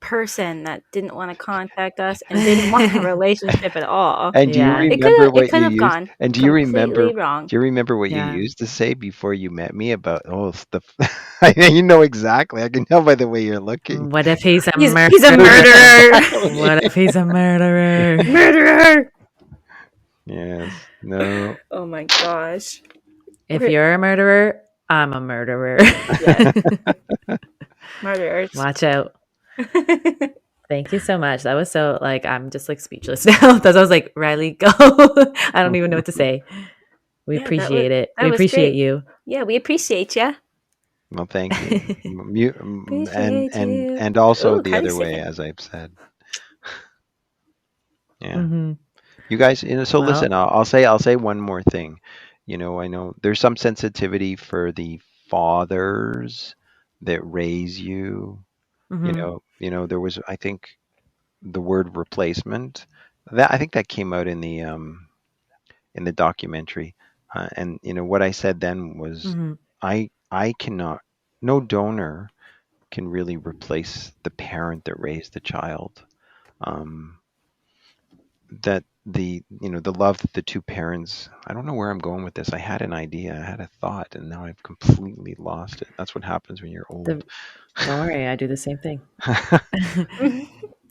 person that didn't want to contact us and didn't want a relationship at all. And do you Yeah. remember It what could you have used? gone And completely wrong. do you remember what you Yeah. used to say before you met me about stuff? You know exactly. I can tell by the way you're looking. What if he's a He's a murderer? murderer. What if he's a murderer? Murderer. Yes. No. Oh my gosh. If We're you're a murderer, I'm a murderer. Yes. Murderers. Watch out. Thank you so much. That was so like I'm just like speechless now. That's I was like, Riley, go. I don't even know what to say. We Yeah, appreciate it. We that was appreciate great. you. Yeah, we appreciate ya. Well, thank you. Appreciate you. And also Ooh, the Carly's other way, singing. as I've said. Yeah. Hmm. You guys, so listen, Well, I'll say one more thing. I know there's some sensitivity for the fathers that raise you. hmm There was, I think, the word replacement. That I think that came out in the documentary. And what I said then was, hmm I cannot, no donor can really replace the parent that raised the child. Um, that the love that the two parents, I don't know where I'm going with this. I had an idea, I had a thought, and now I've completely lost it. That's what happens when you're old. the don't worry, I do the same thing.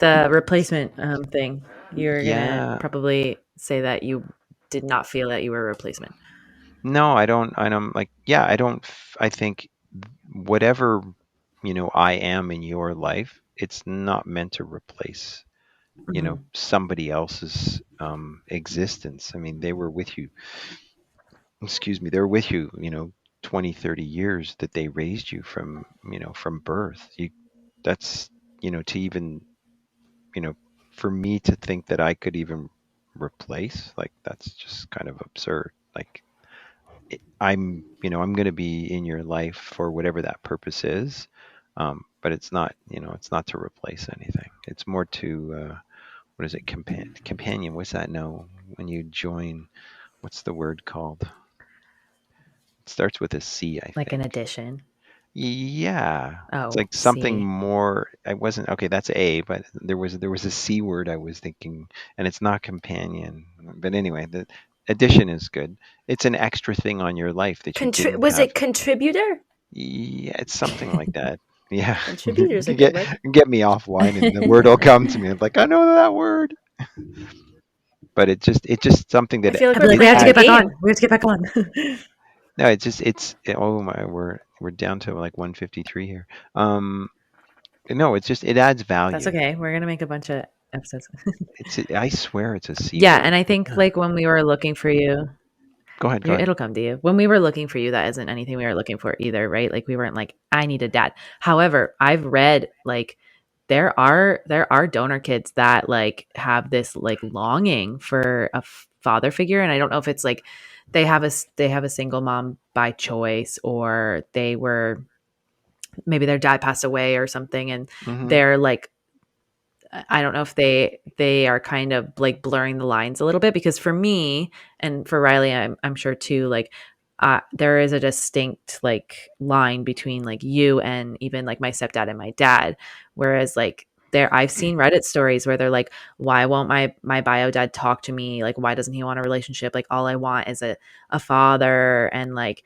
The replacement thing. You're gonna Yeah. probably say that you did not feel that you were a replacement. No, I don't like, yeah, I think whatever, I am in your life, it's not meant to replace, Hmm. somebody else's existence. I mean, they were with you, excuse me, they're with you, 20, 30 years that they raised you from birth. That's, to even, you know, for me to think that I could even replace, like, that's just kind of absurd. Like, I'm going to be in your life for whatever that purpose is. But it's not to replace anything. It's more to, what is it? Companion. What's that? No, when you join, what's the word called? It starts with a C, I Like an think. addition. Yeah, it's Oh, like something see. more. I wasn't okay. That's A, but there was a C word I was thinking, and it's not companion. But anyway, the addition is good. It's an extra thing on your life that you didn't Was have. it contributor? Yeah, it's something like that. Yeah, Contributor you is a can good get word. get me offline, and the word will come to me. I'm like, I know that word, but it's just something I that feel like I'd be we're like, we playing have to a get adds. back on. game. We have to get back on. No, oh my, we're down to like 153 here. Um, no, it's just it adds That's value. okay. We're gonna make a bunch of episodes. I swear it's a C Yeah, word. and I think Yeah. like when we were looking for you, Go ahead. Go ahead. it'll come to you. When we were looking for you, that isn't anything we were looking for either, right? Like we weren't like, I need a dad. However, I've read like there are donor kids that like have this like longing for a father figure, and I don't know if it's like they have a single mom by choice, or they were maybe their dad passed away or something, and Hmm. they're like I don't know if they are kind of like blurring the lines a little bit, because for me and for Riley, I'm sure too, like there is a distinct like line between like you and even like my stepdad and my dad. Whereas like there, I've seen Reddit stories where they're like, why won't my bio dad talk to me? Like, why doesn't he want a relationship? Like, all I want is a father. And like,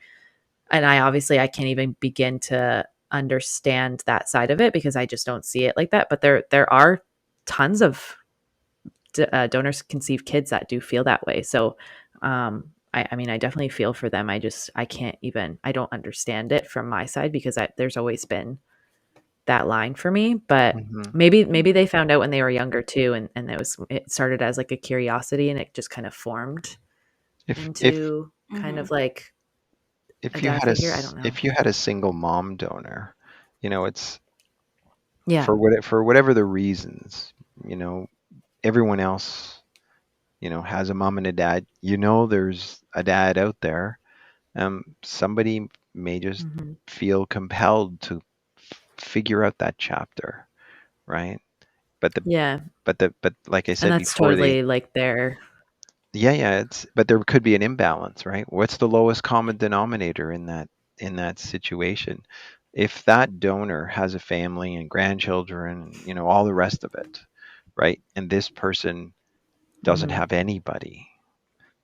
and I obviously I can't even begin to understand that side of it because I just don't see it like that. But there are tons of donors conceived kids that do feel that way. So I mean, I definitely feel for them. I can't even, I don't understand it from my side because there's always been that line for me. But Hmm. maybe Mhm. they found out when they were younger too, and it started as like a curiosity, and it just kind of formed If into kind Mhm. of like a if you dad had a figure. I s- don't know. if you had a single mom donor, it's Yeah. for whatever the reasons, you know, everyone else, has a mom and a dad. There's a dad out there. Somebody may just Hmm. feel compelled to figure out that chapter, right? But the Yeah. but like I And said that's before, totally like their, yeah, yeah, but there could be an imbalance, right? What's the lowest common denominator in that situation? If that donor has a family and grandchildren, all the rest of it, right? And this person doesn't hmm have anybody,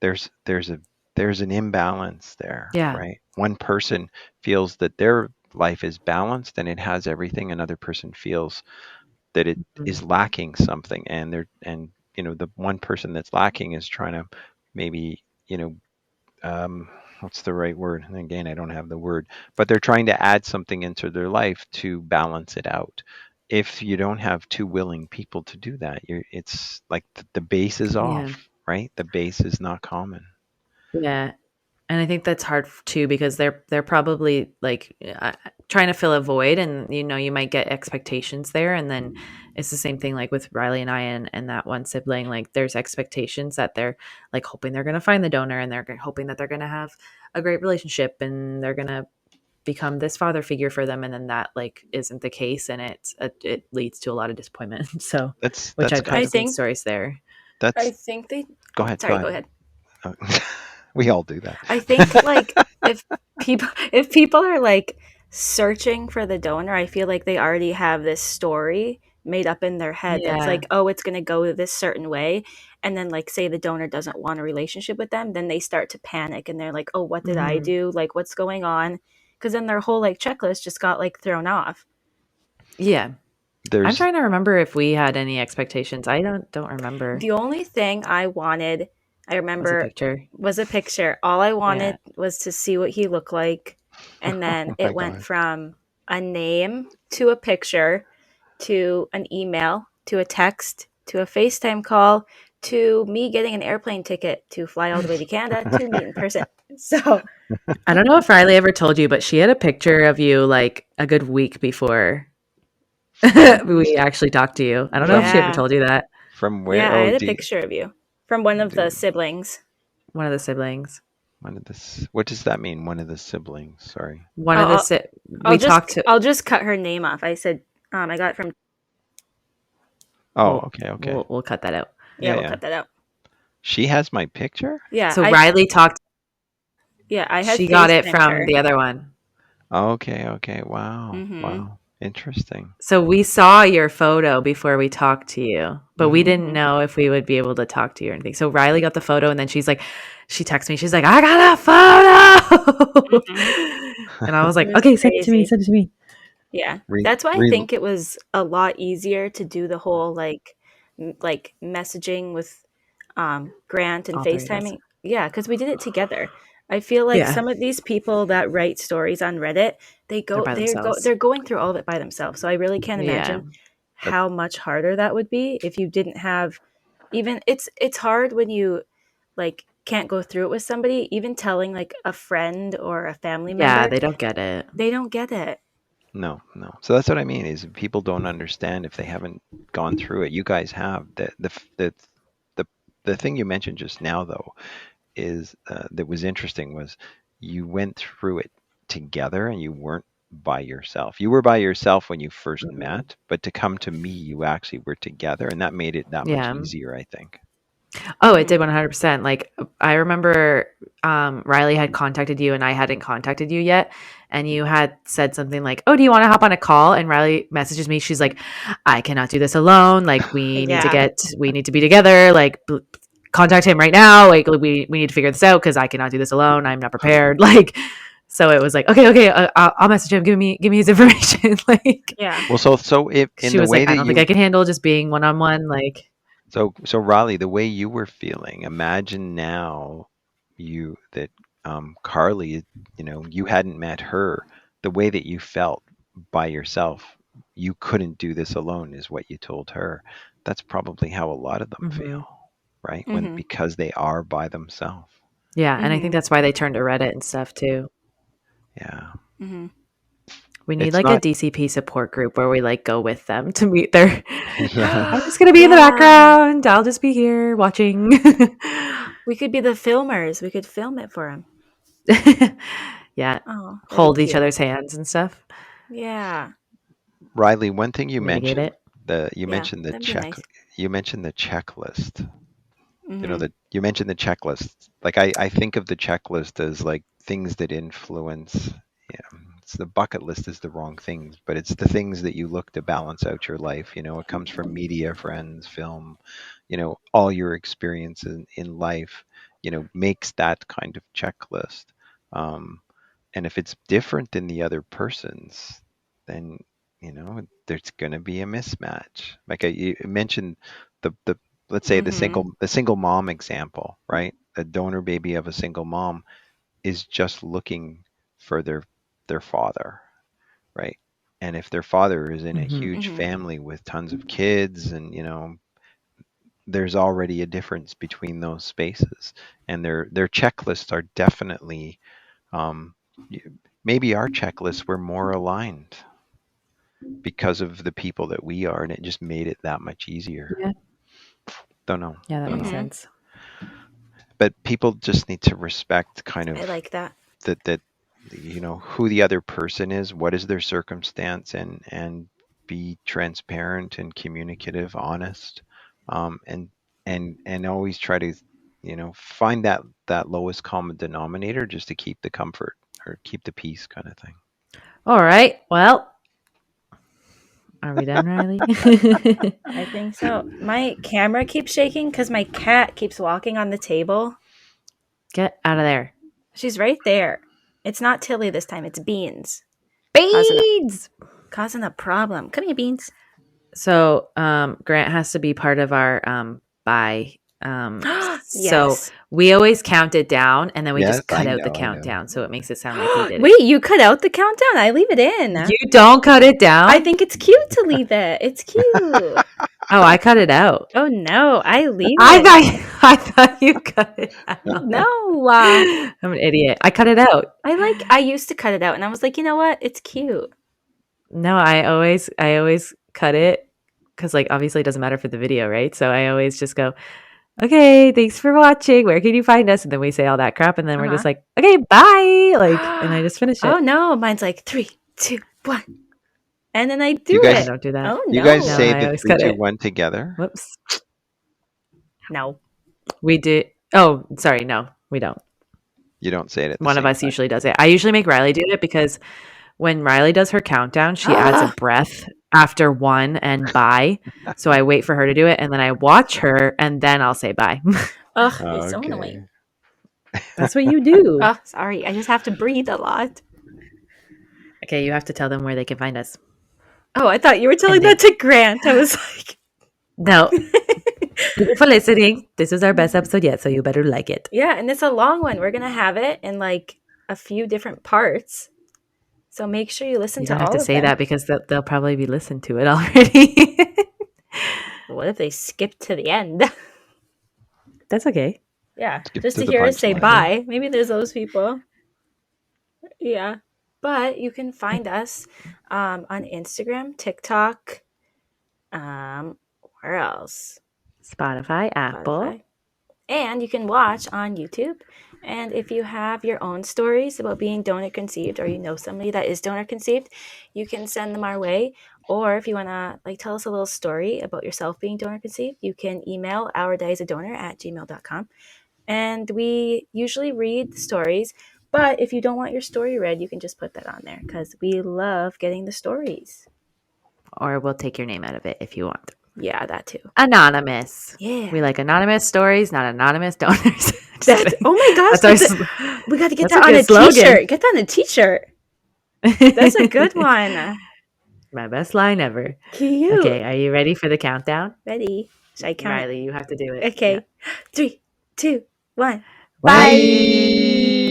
there's there's an imbalance there, yeah. right? One person feels that their life is balanced and it has everything. Another person feels that it Mhm. is lacking something, and the one person that's lacking is trying to maybe, what's the right word? And again, I don't have the word, but they're trying to add something into their life to balance it out. If you don't have two willing people to do that, it's like the base is Yeah. off, right? The base is not common. Yeah. And I think that's hard too because they're probably like trying to fill a void, and you might get expectations there, and then it's the same thing like with Riley and I and that one sibling. Like there's expectations that they're like hoping they're going to find the donor, and they're hoping that they're going to have a great relationship, and they're going to become this father figure for them, and then that like isn't the case, and it leads to a lot of disappointment. So, which That's I've kind I I've of seen think stories there. I that's think they. go Oh, ahead, go sorry. Go ahead. ahead. Uh, we all do that. I think like people if people are like searching for the donor, I feel like they already have this story made up in their head that's Yeah. like, oh, it's going to go this certain way. And then like say the donor doesn't want a relationship with them, then they start to panic and they're like, oh, what did I Hmm. do? Like what's going on? Cuz then their whole like checklist just got like thrown off. Yeah. I'm There's trying to remember if we had any expectations. I don't remember. The only thing I wanted, I Was a remember, picture. was a picture. All I Yeah. wanted was to see what he looked like. And then oh my it went god. from a name to a picture to an email to a text to a FaceTime call to me getting an airplane ticket to fly all the way to Canada to meet in person. So, I don't know if Riley ever told you, but she had a picture of you like a good week before From we actually talked to you. I don't know if she from ever yeah. told you that. from where? Yeah, I Oh, had a picture of you from one of the do siblings. One of the siblings. one of this. What does that mean? One of the siblings. Sorry. One of I'll, the I'll, si- we talked to. I'll just cut her name off. I said I got it from. Oh, We'll okay, okay. we'll cut that out. Yeah, Yeah, we'll yeah. cut that out. She has my picture? Yeah, So Riley talked. I had She got it FaceTimed from her. the other one. Okay, okay. Wow. Mhm. Wow. Interesting. So we saw your photo before we talked to you, but we Mhm. didn't Mhm. know if we would be able to talk to you or anything. So Riley got the photo, and then she's like, she texted me. She's like, I got a photo, Mhm. and I was It like, was okay, send it to me. crazy. Send it to me. Yeah. re, That's why I re, think it was a lot easier to do the whole like messaging with Grant and All three of us. FaceTiming. Yeah, cuz we did it together. I feel like Yeah, some of these people that write stories on Reddit, they're by themselves. they're going through all of it by themselves. So I really can't Yeah, imagine that, how much harder that would be if you didn't have even it's hard when you like can't go through it with somebody, even telling like a friend or a family yeah, member, they don't get it. they don't get it. no, no. So that's what I mean is people don't understand if they haven't gone through it. You guys have. The the thing you mentioned just now though is that was interesting was you went through it together and you weren't by yourself. You were by yourself when you first Mhm. met, but to come to me, you actually were together, and that made it that much Yeah. easier, I think. Oh, it Mhm. did 100%. Like I remember Riley had contacted you and I hadn't contacted you yet, and you had said something like, "Oh, do you want to hop on a call?" And Riley messages me. She's like, "I cannot do this alone. Like Yeah. we need to be together. Like contact him right now. Like we need to figure this out because I cannot do this alone. I'm not prepared." Like so it was like, "Okay, okay, I'll message him. Give me his information." Like Yeah. Well, so if in she the was like, way "I that don't think I you can handle just being one on one." Like so Raleigh, the way you were feeling, imagine now you that Carly, you hadn't met her, the way that you felt by yourself, you couldn't do this alone, is what you told her. That's probably how a lot of them mhm. feel, right? When Mhm. because they are by themselves. Yeah, and I think Mhm. that's why they turned to Reddit and stuff too. Yeah, Mhm. We need it's like a not. DCP support group where we like go with them to meet their Yeah, I'm just going to be in the Yeah. background. I'll just be here watching. We could be the filmers. We could film it for him. Yeah, Oh, that'd be hold each cute. other's hands and stuff. Yeah. Riley. One thing you Mitigate mentioned, it. the you Yeah, mentioned the that'd be check. nice. You mentioned the checklist. Mhm. That you mentioned the checklist. Like I think of the checklist as like things that influence. It's the bucket list is the wrong things, but it's the things that you look to balance out your life. It comes from media, friends, film, all your experience in life, makes that kind of checklist. Um, and if it's different than the other person's, then there's going to be a mismatch. Like you mentioned, the let's say Mhm. the single mom example, right? The donor baby of a single mom. is just looking for their father, right? And if their father is in a Mhm. huge Mhm. family with tons of kids, and there's already a difference between those spaces, and their checklists are definitely, um, maybe our checklists were more aligned because of the people that we are, and it just made it that much easier. Yeah. Don't know, Yeah, that don't makes know. Mhm. sense. But people just need to respect kind I of like that. that who the other person is, what is their circumstance, and be transparent and communicative, honest, and always try to find that lowest common denominator, just to keep the comfort or keep the peace, kind of thing. All right. Well, are we done, Riley? I think so. My camera keeps shaking because my cat keeps walking on the table. Get out of there. She's right there. It's not Tilly this time. It's Beans causing a, Beans. causing a problem. Come here, Beans. So Grant has to be part of our buy. So Yes. we always count it down and then we Yes, just cut out the I know. countdown. So it makes it sound like we did it. Wait, you cut out the countdown? I leave it in. You don't cut it I down? think it's cute to leave it. It's cute. Oh, I cut it out. Oh no, I leave I it. thought I thought you cut it out. No. I'm an idiot. I cut it out. I used to cut it out and I was like, you know what? It's cute. No, I always cut it because like obviously it doesn't matter for the video, right? So I always just go, okay, thanks for watching. Where can you find us? And then we say all that crap, and then we're just Uh-huh. like, okay, bye. Like, and I just finish Oh it. no, mine's like 3, 2, 1. And then I You do I guys, it. don't do that. Oh you guys No, no. say I the always three, cut two, it. one together. Whoops. No. We did. Oh, sorry. No, we don't. You don't say it at the One of same us time. usually does it. I usually make Riley do it because when Riley does her countdown, she adds a breath after one and bye. So I wait for her to do it and then I watch her and then I'll say bye. Ugh, it's so Okay. annoying. That's what you do. Oh, sorry. I just have to breathe a lot. Okay, you have to tell them where they can find us. Oh, I thought you were telling And that they to Grant. I was like, no. Thank you for listening. This is our best episode yet, so you better like it. yeah, and it's a long one. We're going to have it in like a few different parts. So make sure you listen You to don't have all to of say them. that because they'll probably be listened to it already. What if they skip to the end? That's okay. Yeah, Skip just to to the hear us say punchline. bye. Maybe there's those people. Yeah. But you can find us on Instagram, TikTok, where else? Spotify, Apple. Spotify. And you can watch on YouTube. And if you have your own stories about being donor conceived, or you know somebody that is donor conceived, you can send them our way. Or if you want to like tell us a little story about yourself being donor conceived, you can email ourdaysadonor@gmail.com. And we usually read the stories. But if you don't want your story read, you can just put that on there because we love getting the stories. Or we'll take your name out of it if you want. Yeah, that too. Anonymous. Yeah. We like anonymous stories, not anonymous donors. Just That's, kidding. oh my gosh. That's our, We got to get that's a that on good a slogan. t-shirt. Get that on a t-shirt. That's a good one. My best line ever. Cute. Okay, are you ready for the countdown? Ready? Should I count Riley, you have to do it? it. Okay. Yeah. 3, 2, 1. Bye. Bye.